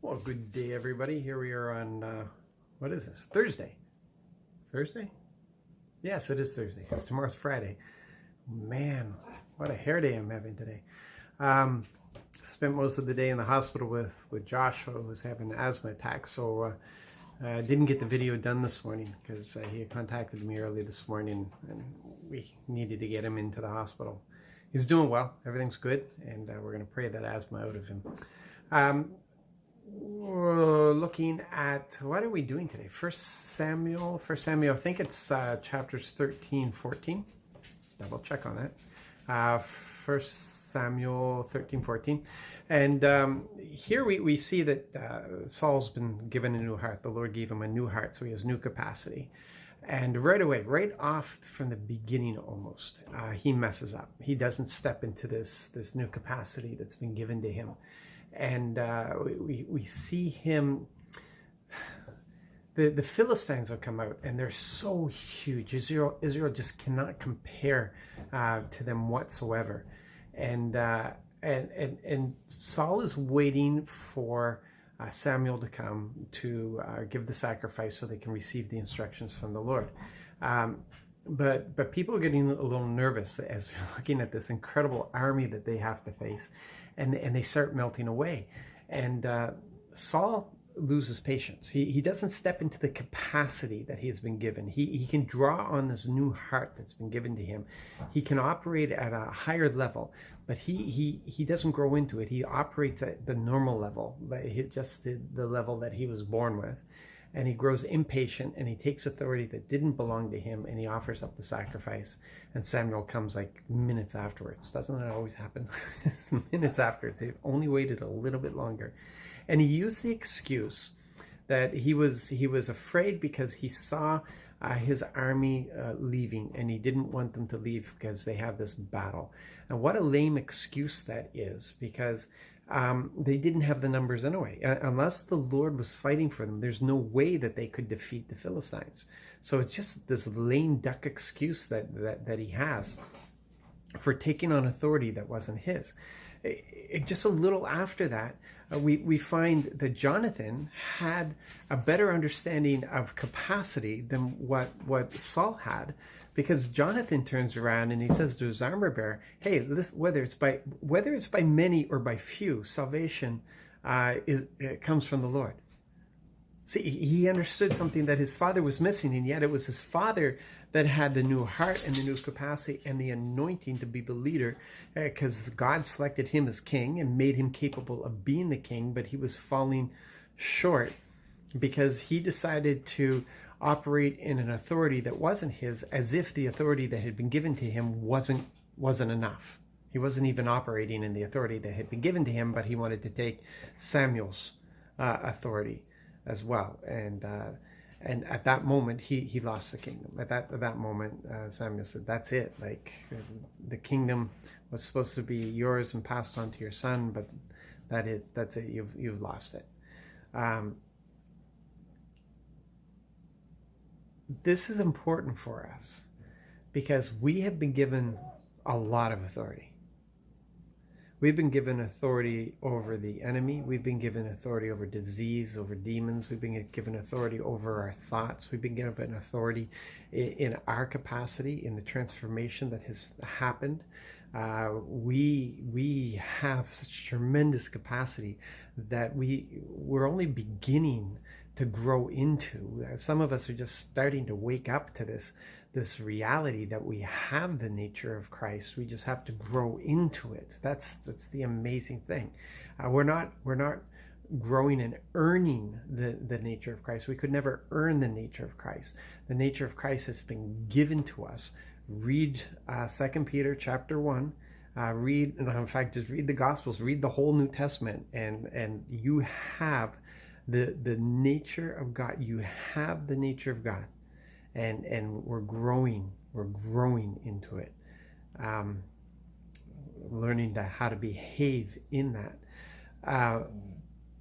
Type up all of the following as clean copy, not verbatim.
Well, good day, everybody. Here we are on, what is this? Thursday. Thursday? Yes, it is Thursday because tomorrow's Friday. Man, what a hair day I'm having today. Spent most of the day in the hospital with Joshua, who's having an asthma attack. So I didn't get the video done this morning because he had contacted me early this morning and we needed to get him into the hospital. He's doing well. Everything's good. And we're going to pray that asthma out of him. We're looking at, what are we doing today? First Samuel, I think it's chapters 13, 14. Double check on that. First Samuel 13, 14. And here we see that Saul's been given a new heart. The Lord gave him a new heart, so he has new capacity. And right away, right off from the beginning almost, he messes up. He doesn't step into this new capacity that's been given to him. And we see him, the Philistines have come out and they're so huge. Israel just cannot compare to them whatsoever. And Saul is waiting for Samuel to come to give the sacrifice so they can receive the instructions from the Lord. But people are getting a little nervous as they're looking at this incredible army that they have to face, and they start melting away. And Saul loses patience. He doesn't step into the capacity that he has been given. He can draw on this new heart that's been given to him. He can operate at a higher level, but he doesn't grow into it. He operates at the normal level, just the level that he was born with. And he grows impatient and he takes authority that didn't belong to him and he offers up the sacrifice. And Samuel comes like minutes afterwards. Doesn't that always happen? Minutes afterwards. They've only waited a little bit longer. And he used the excuse that he was afraid because he saw his army leaving and he didn't want them to leave because they have this battle. And what a lame excuse that is, because they didn't have the numbers anyway. Unless the Lord was fighting for them, there's no way that they could defeat the Philistines. So it's just this lame duck excuse that he has for taking on authority that wasn't his. Just a little after that, we find that Jonathan had a better understanding of capacity than what Saul had, because Jonathan turns around and he says to his armor bearer, "Hey, whether it's by many or by few, salvation it comes from the Lord." See, he understood something that his father was missing, and yet it was his father that had the new heart and the new capacity and the anointing to be the leader, because God selected him as king and made him capable of being the king, but he was falling short because he decided to operate in an authority that wasn't his, as if the authority that had been given to him wasn't enough. He wasn't even operating in the authority that had been given to him, but he wanted to take Samuel's authority as well. And at that moment, he lost the kingdom. At that moment, Samuel said, "That's it. Like, the kingdom was supposed to be yours and passed on to your son, but that's it. You've lost it." This is important for us because we have been given a lot of authority. We've been given authority over the enemy. We've been given authority over disease, over demons. We've been given authority over our thoughts. We've been given authority in our capacity, in the transformation that has happened. We have such tremendous capacity that we're only beginning to grow into. Some of us are just starting to wake up to this reality that we have the nature of Christ. We just have to grow into it. That's the amazing thing. We're not growing and earning the nature of Christ. We could never earn the nature of Christ. The nature of Christ has been given to us. Read 2 Peter chapter 1. Just read the Gospels, read the whole New Testament, and you have the nature of God. You have the nature of God, and we're growing into it, learning how to behave in that.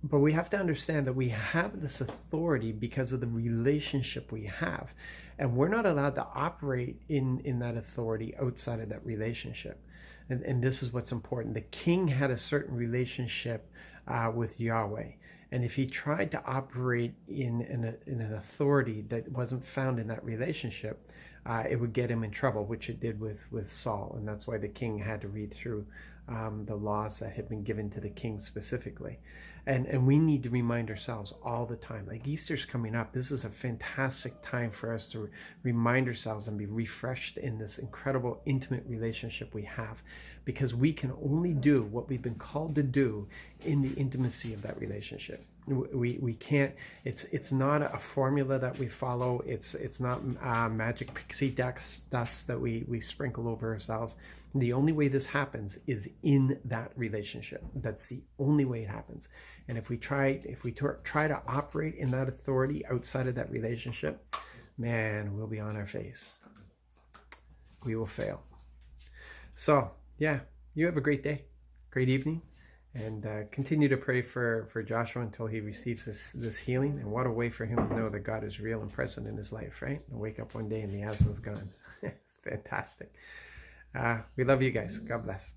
But we have to understand that we have this authority because of the relationship we have, and we're not allowed to operate in that authority outside of that relationship. And this is what's important. The king had a certain relationship with Yahweh. And if he tried to operate in an authority that wasn't found in that relationship, it would get him in trouble, which it did with Saul. And that's why the king had to read through the laws that had been given to the king specifically. And we need to remind ourselves all the time, like Easter's coming up. This is a fantastic time for us to remind ourselves and be refreshed in this incredible intimate relationship we have, because we can only do what we've been called to do in the intimacy of that relationship. We can't, it's not a formula that we follow. It's not magic pixie dust that we sprinkle over ourselves. The only way this happens is in that relationship. That's the only way it happens. And if we try to operate in that authority outside of that relationship, man, we'll be on our face. We will fail. So yeah, you have a great day, great evening, and continue to pray for Joshua until he receives this healing. And what a way for him to know that God is real and present in his life, right? And wake up one day and the asthma's gone. It's fantastic. We love you guys. God bless.